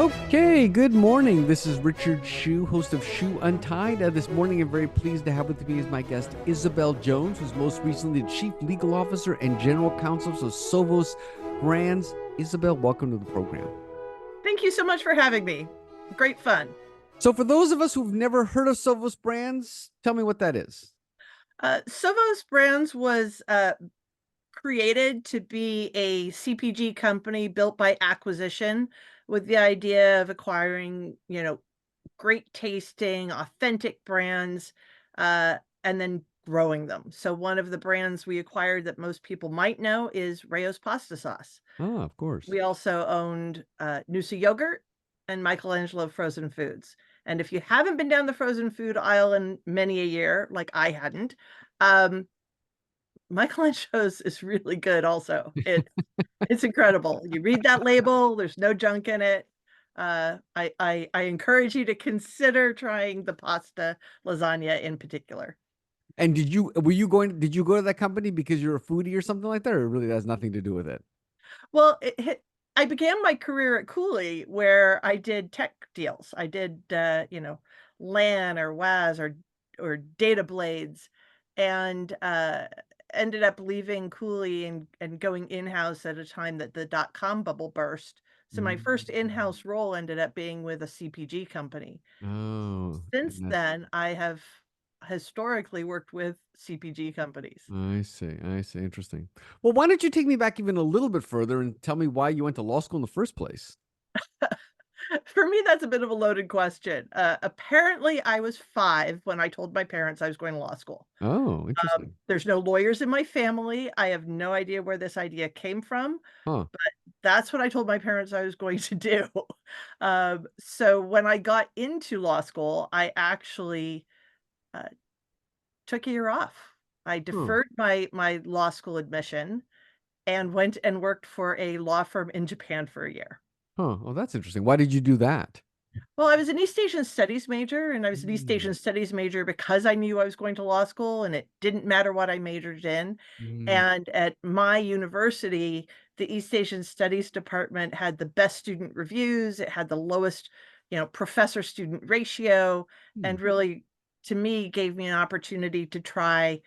Okay, good morning. This is Richard Hsu, host of Hsu Untied. This morning, I'm very pleased to have with me as my guest Isobel Jones, who's most recently the Chief Legal Officer and General Counsel of Sovos Brands. Isobel, welcome to the program. Thank you so much for having me. Great fun. So, for those of us who've never heard of Sovos Brands, tell me what that is. Sovos Brands was created to be a CPG company built by acquisition with the idea of acquiring, great tasting, authentic brands, and then growing them. So one of the brands we acquired that most people might know is Rayo's pasta sauce. Ah, of course. We also owned Noosa yogurt and Michelangelo frozen foods. And if you haven't been down the frozen food aisle in many a year, like I hadn't, um, Michelangelo's is really good also. It's incredible. You read that label, there's no junk in it. I encourage you to consider trying the pasta lasagna in particular. And did you go to that company because you're a foodie or something like that, or it really has nothing to do with it? Well, I began my career at Cooley where I did tech deals. I did, LAN or WAS or data blades, and ended up leaving Cooley and going in-house at a time that the dot-com bubble burst. So my first Mm. in-house role ended up being with a CPG company. Oh, Since and that's then, I have historically worked with CPG companies. I see. I see. Interesting. Well, why don't you take me back even a little bit further and tell me why you went to law school in the first place? For me, that's a bit of a loaded question. Apparently, I was 5 when I told my parents I was going to law school. Oh, interesting. There's no lawyers in my family. I have no idea where this idea came from, Huh. but that's what I told my parents I was going to do. So when I got into law school, I actually, uh, took a year off. I Huh. deferred my law school admission and went and worked for a law firm in Japan for a year. Huh. Oh, that's interesting. Why did you do that? Well, I was an East Asian Studies major, and I was an East Mm, Asian Studies major because I knew I was going to law school, and it didn't matter what I majored in. mm, And at my university, the East Asian Studies department had the best student reviews. It had the lowest, professor-student ratio, mm, and really, to me, gave me an opportunity to try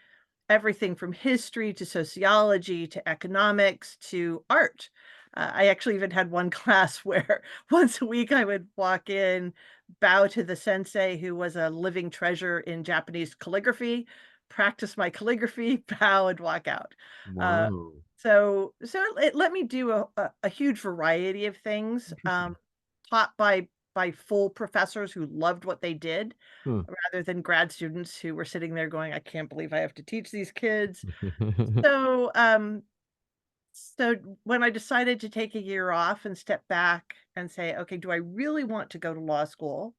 everything from history to sociology to economics to art. I actually even had one class where once a week I would walk in, bow to the sensei who was a living treasure in Japanese calligraphy, practice my calligraphy, bow, and walk out. Uh, wow. so it let me do a huge variety of things, Interesting. taught by full professors who loved what they did, Huh. rather than grad students who were sitting there going, "I can't believe I have to teach these kids." So when I decided to take a year off and step back and say, "Okay, do I really want to go to law school,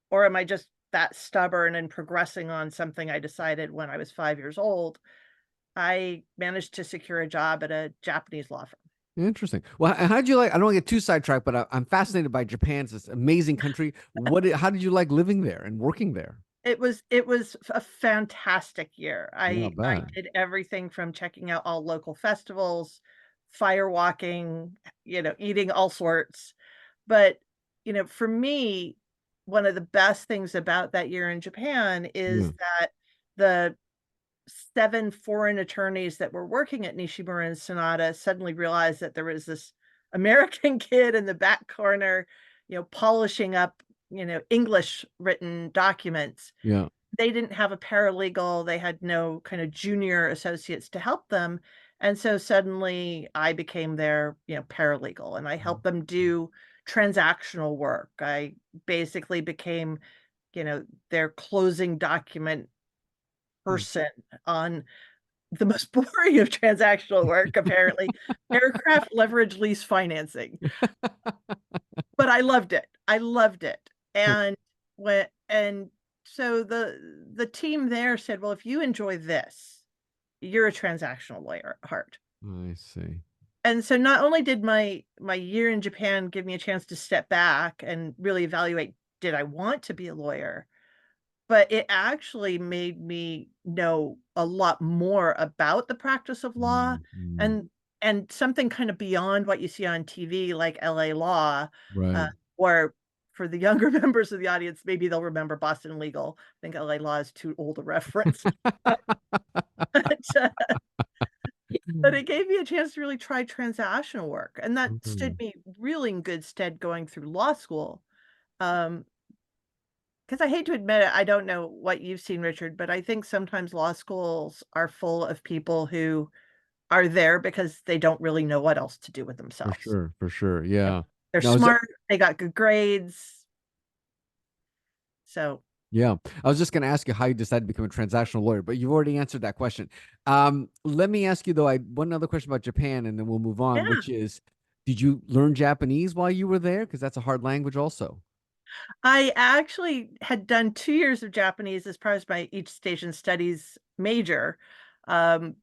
or am I just that stubborn and progressing on something I decided when I was 5 years old?" I managed to secure a job at a Japanese law firm. Interesting. Well, how did you like? I don't want to get too sidetracked, but I'm fascinated by Japan's this amazing country. How did you like living there and working there? It was a fantastic year. Yeah, I I bet. did everything from checking out all local festivals, fire walking, eating all sorts. But, for me, one of the best things about that year in Japan Yeah. is that the 7 foreign attorneys that were working at Nishimura and Sonata suddenly realized that there was this American kid in the back corner, polishing up, English written documents. Yeah. They didn't have a paralegal, they had no kind of junior associates to help them, and so suddenly I became their, paralegal, and I helped them do transactional work. I basically became, their closing document Hmm. person on the most boring of transactional work, apparently, aircraft leverage lease financing. But I loved it. I loved it. And when and so the team there said, "Well, if you enjoy this, you're a transactional lawyer at heart." I see. And so not only did my year in Japan give me a chance to step back and really evaluate, did I want to be a lawyer? But it actually made me know a lot more about the practice of law Mm, mm. and and something kind of beyond what you see on TV, like LA Law, uh, Right. or for the younger members of the audience, maybe they'll remember Boston Legal. I think LA Law is too old a reference. But, uh, but it gave me a chance to really try transactional work, and that stood Mhm. me really in good stead going through law school. Um, because I hate to admit it, I don't know what you've seen, Richard, but I think sometimes law schools are full of people who are there because they don't really know what else to do with For themselves. sure, for sure. Yep. Yeah. They're Now, is that smart, they got good grades. So, yeah. I was just going to ask you how you decided to become a transactional lawyer, but you've already answered that question. Let me ask you though, I one other question about Japan, and then we'll move on, yeah, which is, did you learn Japanese while you were there? Because that's a hard language also. I actually had done 2 years of Japanese as part of my East Station Studies major. Um,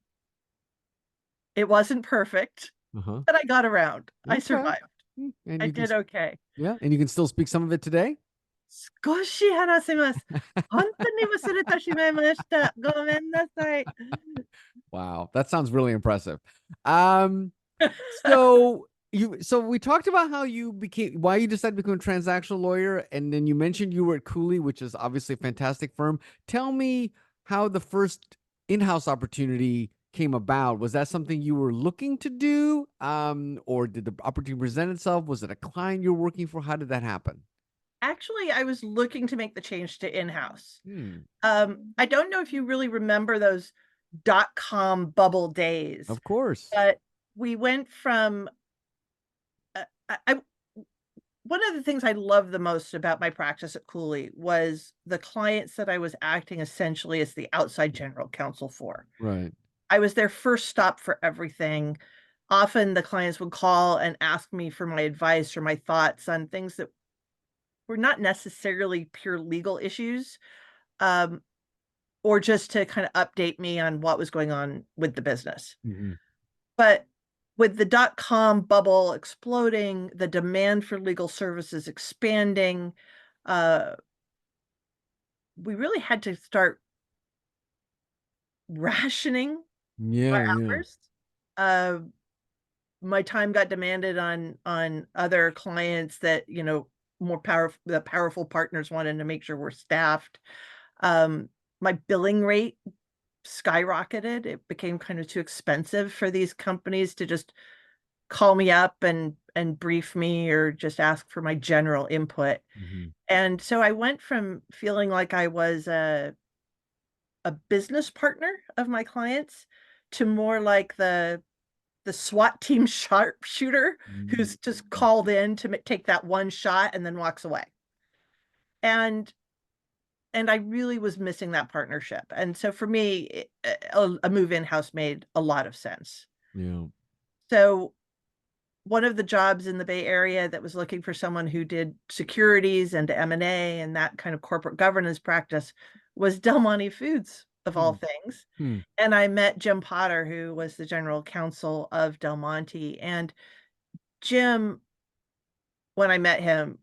it wasn't perfect, Uh-huh. but I got around. I Okay. survived. And I you can, did okay. yeah, and you can still speak some of it today? 少し話せます。本当に忘れてしまいました。ごめんなさい。Wow, that sounds really impressive. Um, so we talked about how you became why you decided to become a transactional lawyer, and then you mentioned you were at Cooley, which is obviously a fantastic firm. Tell me how the first in-house opportunity came about. Was that something you were looking to do? Or did the opportunity present itself? Was it a client you're working for? How did that happen? Actually, I was looking to make the change to in-house. Hmm, I don't know if you really remember those dot-com bubble days, of course. but we went from I one of the things I love the most about my practice at Cooley was the clients that I was acting essentially as the outside general counsel for. Right. I was their first stop for everything. Often the clients would call and ask me for my advice or my thoughts on things that were not necessarily pure legal issues, um, or just to kind of update me on what was going on with the business. Hmm. But with the dot-com bubble exploding, the demand for legal services expanding, uh, we really had to start rationing our Yeah, yeah. hours. Uh, my time got demanded on other clients that, more powerful the powerful partners wanted to make sure we're staffed. My billing rate skyrocketed. It became kind of too expensive for these companies to just call me up and brief me or just ask for my general input. Hmm. And so I went from feeling like I was a business partner of my clients to more like the SWAT team sharpshooter who's just called in to take that one shot and then walks away. And I really was missing that partnership. And so for me, a move in-house made a lot of sense. Yeah. So one of the jobs in the Bay Area that was looking for someone who did securities and M&A and that kind of corporate governance practice was Del Monte Foods, of all Hmm. things. Hmm. And I met Jim Potter, who was the general counsel of Del Monte. And Jim, when I met him,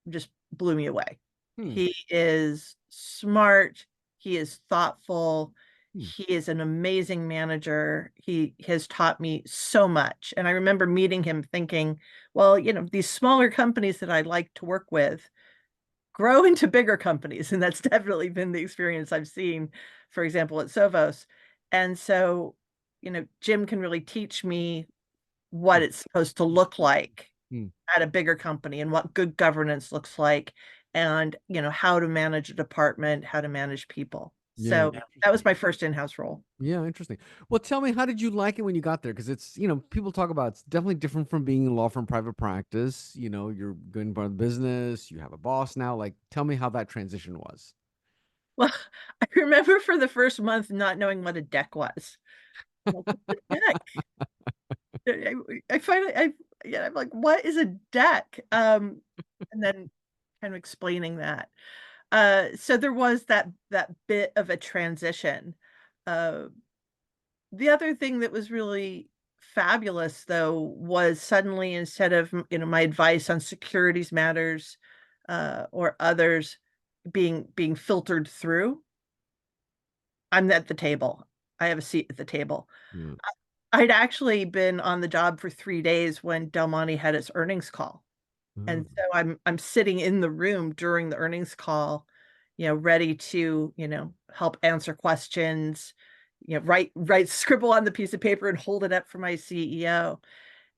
just blew me away. Hmm. He is smart, he is thoughtful, Hmm. he is an amazing manager. He has taught me so much. And I remember meeting him thinking, well, these smaller companies that I like to work with grow into bigger companies. And that's definitely been the experience I've seen, for example, at Sovos. And so, Jim can really teach me what it's supposed to look like Hmm. at a bigger company and what good governance looks like and how to manage a department, how to manage people. Yeah, So that was interesting. my first in-house role. Yeah, interesting. Well, tell me, how did you like it when you got there? Because people talk about it's definitely different from being in law firm private practice. You're going part of the business, you have a boss now. Like, tell me how that transition was. Well, I remember for the first month not knowing what a deck was. I'm like, "What's a deck?" I finally, yeah, I'm like, what is a deck? And then kind of explaining that. So there was that bit of a transition. Uh, the other thing that was really fabulous though was suddenly instead of my advice on securities matters or others being filtered through, I'm at the table. I have a seat at the table. Yeah. I'd actually been on the job for 3 days when Del Monte had its earnings call. Oh, And so I'm sitting in the room during the earnings call, ready to, help answer questions, write scribble on the piece of paper and hold it up for my CEO.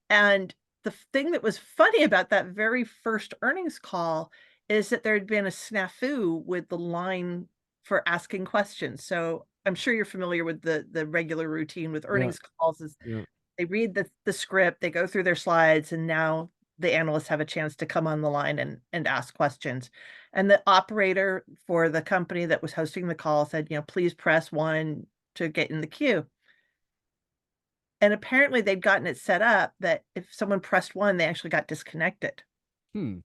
And the thing that was funny about that very first earnings call is that there had been a snafu with the line for asking questions. So I'm sure you're familiar with the regular routine with yeah, earnings calls is yeah. they read the script, they go through their slides, and now the analysts have a chance to come on the line and ask questions. And the operator for the company that was hosting the call said, please press one to get in the queue. And apparently they'd gotten it set up that if someone pressed one, they actually got disconnected. Hmm.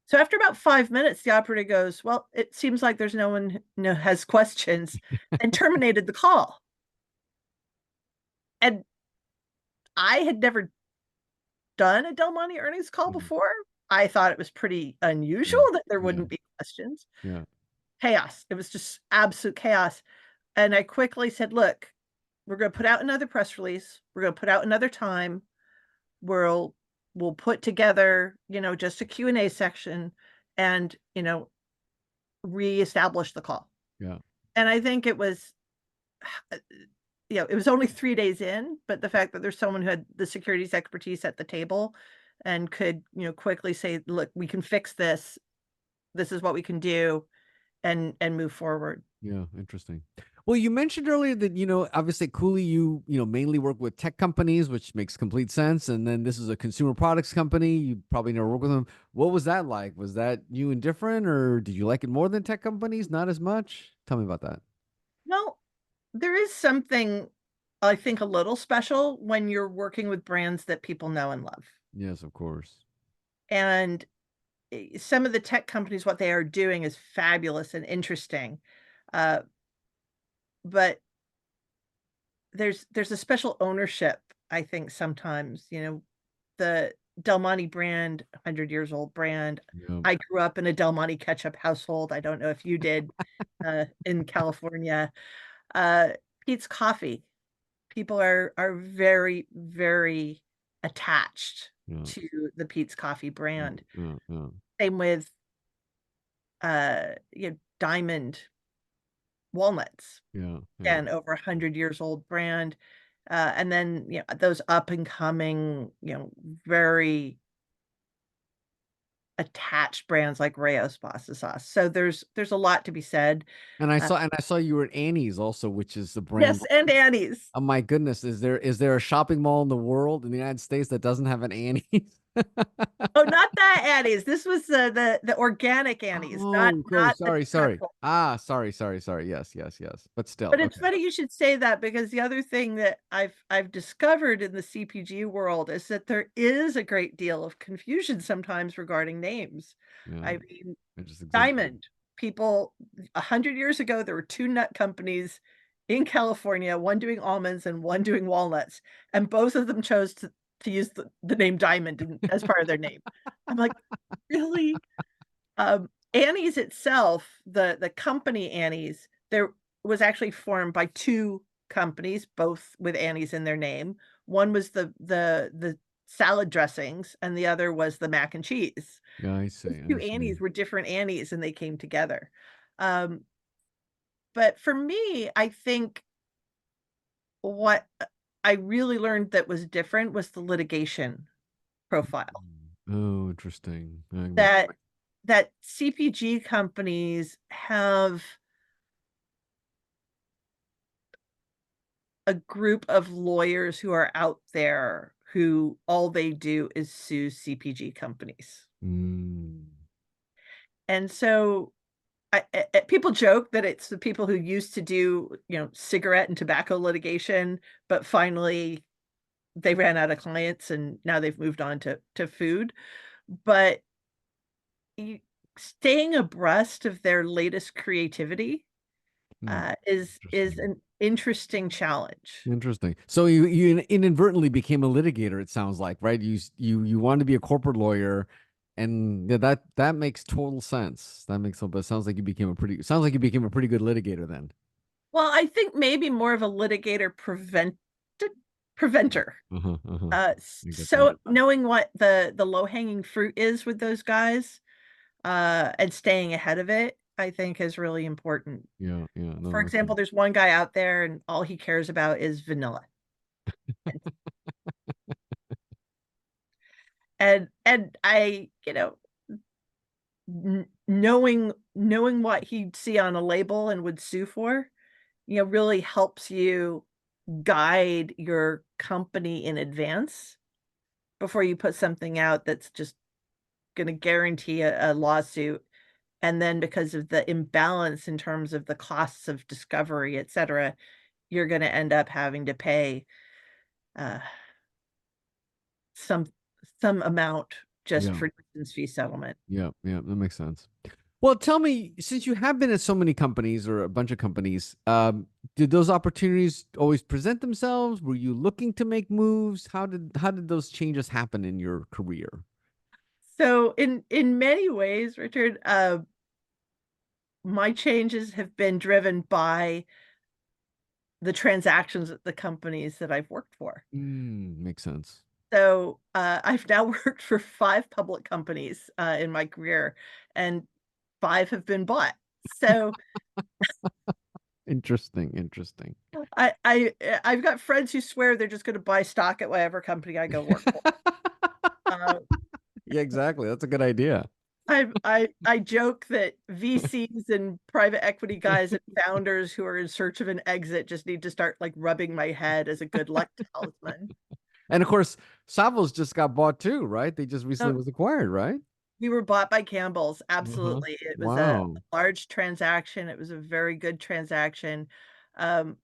So after about 5 minutes, the operator goes, "Well, it seems like there's no one who has questions," and terminated the call. And I had never done a Del Monte earnings call Mhm. before. I thought it was pretty unusual Yeah, that there yeah, wouldn't be questions. yeah, Chaos. It was just absolute chaos. And I quickly said, "Look, we're going to put out another press release. We're going to put out another time. We'll we'll put together, just a Q&A section and, reestablish the call." yeah. And I think it was, it was only 3 days in, but the fact that there's someone who had the securities expertise at the table and could, quickly say, "Look, we can fix this. This is what we can do," and move forward. Yeah, interesting. Well, you mentioned earlier that, obviously Cooley, mainly work with tech companies, which makes complete sense. And then this is a consumer products company. You probably never worked with them. What was that like? Was that you indifferent, or did you like it more than tech companies? Not as much? Tell me about that. Well, there is something I think a little special when you're working with brands that people know and love. Yes, of course. And some of the tech companies, what they are doing is fabulous and interesting. Uh, but there's a special ownership, I think sometimes, the Del Monte brand, 100 years old brand. Yeah. I grew up in a Del Monte ketchup household. I don't know if you did in California. Uh, Pete's Coffee. People are very, very attached Yeah. to the Pete's Coffee Yeah. brand. Yeah. Yeah. Same with Diamond walnuts. Yeah. Yeah. Again, over 100 years old brand. And then, those up and coming, very attached brands like Rayo's pasta sauce. So there's a lot to be said. Uh, And I saw you were at Annie's also, which is the brand. yes, and Annie's. Oh my goodness, is there a shopping mall in the world in the United States that doesn't have an Annie's? Oh, not that Annie's. This was the organic Annie's, not Oh, oh, not the sorry, sorry. commercial. Ah, sorry, sorry, sorry. Yes, yes, yes. But still, But it's okay. funny you should say that because the other thing that I've discovered in the CPG world is that there is a great deal of confusion sometimes regarding names. Yeah, I mean, I just exaggerated. Diamond, people 100 years ago, there were two nut companies in California, one doing almonds and one doing walnuts, and both of them chose to use the name Diamond as part of their name. I'm like, really? Annie's itself, the company Annie's, there was actually formed by two companies, both with Annie's in their name. One was the salad dressings, and the other was the mac and cheese. Yeah, I Those see. I two see. Annie's were different Annie's, and they came together. Um, but for me, I think what I really learned that was different was the litigation profile. Oh, interesting. That that CPG companies have a group of lawyers who are out there who all they do is sue CPG companies. Mm, And so people joke that it's the people who used to do, cigarette and tobacco litigation, but finally they ran out of clients and now they've moved on to food. But you, staying abreast of their latest creativity is interesting. an interesting challenge. Interesting. So you inadvertently became a litigator, it sounds like, right? You wanted to be a corporate lawyer, and yeah, that makes total sense. That makes but it sounds like you became a pretty good litigator then. Well, I think maybe more of a litigator prevented. preventer. Uh-huh, uh-huh. I get that. So knowing what the low-hanging fruit is with those guys, and staying ahead of it, I think is really important. Yeah, yeah, no, For that makes example, sense. there's one guy out there and all he cares about is vanilla. And I, knowing what he'd see on a label and would sue for, really helps you guide your company in advance before you put something out that's just gonna guarantee a lawsuit. And then because of the imbalance in terms of the costs of discovery, et cetera, you're gonna end up having to pay, uh, some some amount just Yeah, for distance fee settlement. yeah, yeah, that makes sense. Well, tell me, since you have been at so many companies or a bunch of companies, did those opportunities always present themselves? Were you looking to make moves? How did those changes happen in your career? So in many ways, Richard, my changes have been driven by the transactions at the companies that I've worked for. Makes sense. So, I've now worked for 5 public companies, in my career, and 5 have been bought. So, Interesting, interesting. I've got friends who swear they're just gonna buy stock at whatever company I go work for. Uh, Yeah, exactly. That's a good idea. I joke that VCs and private equity guys and founders who are in search of an exit just need to start, like, rubbing my head as a good luck talisman. And of course, Savos just got bought too, right? They just recently Oh, was acquired, right? we were bought by Campbell's, Uh-huh. absolutely. It was a Wow. large transaction, it was a very good transaction. Um,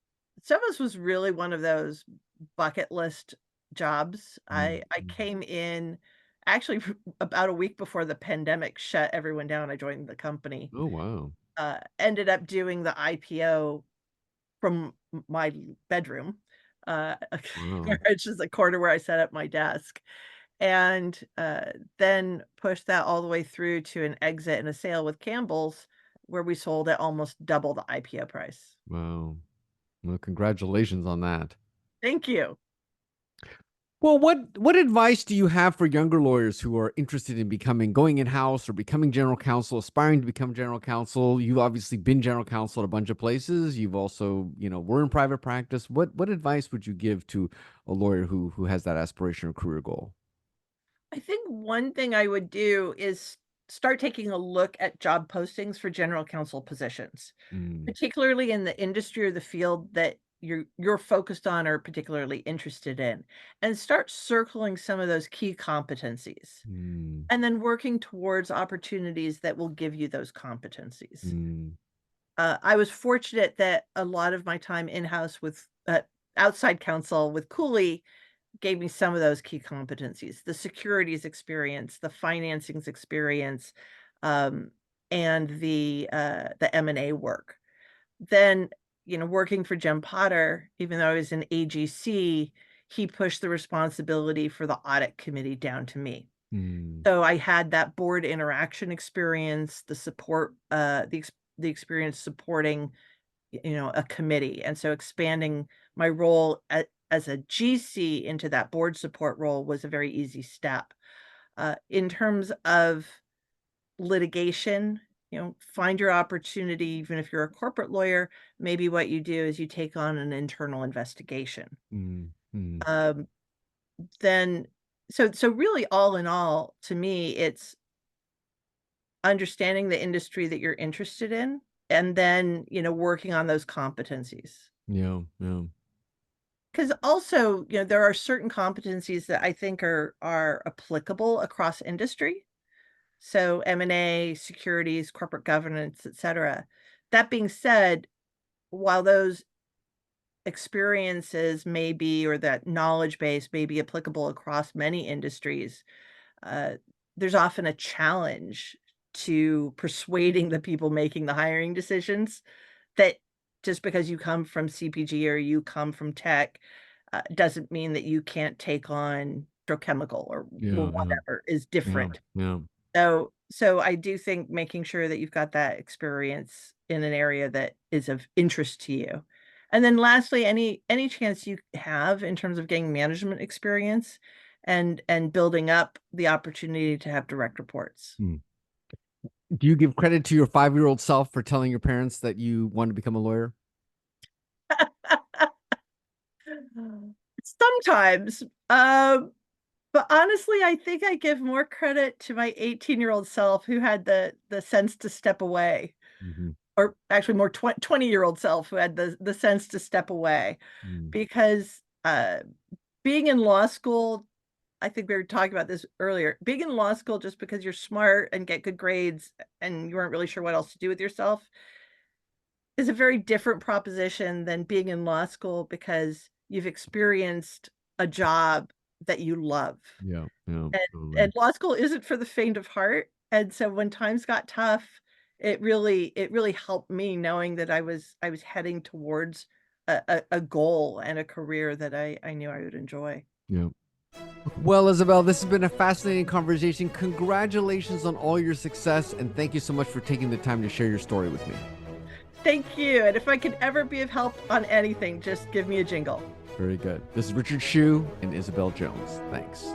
Sovos was really one of those bucket list jobs. I Mm. came in actually about a week before the pandemic shut everyone down, I joined the company. Oh, wow. Ended up doing the IPO from my bedroom, uh, Wow. which is a corner where I set up my desk, and, then pushed that all the way through to an exit and a sale with Campbell's, where we sold at almost double the IPO price. Wow. Well, congratulations on that. Thank you. Well, what advice do you have for younger lawyers who are interested in going in-house or becoming general counsel, aspiring to become general counsel? You've obviously been general counsel at a bunch of places. You've also, were in private practice. What advice would you give to a lawyer who has that aspiration or career goal? I think one thing I would do is start taking a look at job postings for general counsel positions, Mm, particularly in the industry or the field that you're focused on or particularly interested in, and start circling some of those key competencies, mm, and then working towards opportunities that will give you those competencies. mm, I was fortunate that a lot of my time in-house with outside counsel with Cooley gave me some of those key competencies, the securities experience, the financings experience, um, and the M&A work. Then, working for Jim Potter, even though I was in AGC, he pushed the responsibility for the audit committee down to me. mm, So I had that board interaction experience, the support, the experience supporting, a committee. And so expanding my role as a GC into that board support role was a very easy step. In terms of litigation, find your opportunity, even if you're a corporate lawyer, maybe what you do is you take on an internal investigation. mm, mm. Um, then so really all in all, to me, it's understanding the industry that you're interested in and then, working on those competencies. Yeah, yeah. 'Cause also, there are certain competencies that I think are applicable across industry. So M&A, securities, corporate governance, et cetera. That being said, while those experiences may be or that knowledge base may be applicable across many industries, uh, there's often a challenge to persuading the people making the hiring decisions that just because you come from CPG or you come from tech, doesn't mean that you can't take on petrochemical or Yeah, yeah, whatever is yeah, different. yeah. So I do think making sure that you've got that experience in an area that is of interest to you, And then lastly, any chance you have in terms of getting management experience and building up the opportunity to have direct reports. Do you give credit to your 5-year-old self for telling your parents that you want to become a lawyer? Sometimes. But honestly, I think I give more credit to my 18-year-old self who had the sense to step away, Mm-hmm. or actually more 20-year-old self who had the sense to step away. Mm. Because being in law school, I think we were talking about this earlier. Being in law school just because you're smart and get good grades and you weren't really sure what else to do with yourself is a very different proposition than being in law school because you've experienced a job that you love. Yeah, yeah, And totally. law school isn't for the faint of heart, and so when times got tough, it really helped me knowing that I was heading towards a goal and a career that I knew I would enjoy. Yeah. Well, Isabel, this has been a fascinating conversation. Congratulations on all your success, and thank you so much for taking the time to share your story with me. Thank you, and if I could ever be of help on anything, just give me a jingle. Very good. This is Richard Hsu and Isobel Jones. Thanks.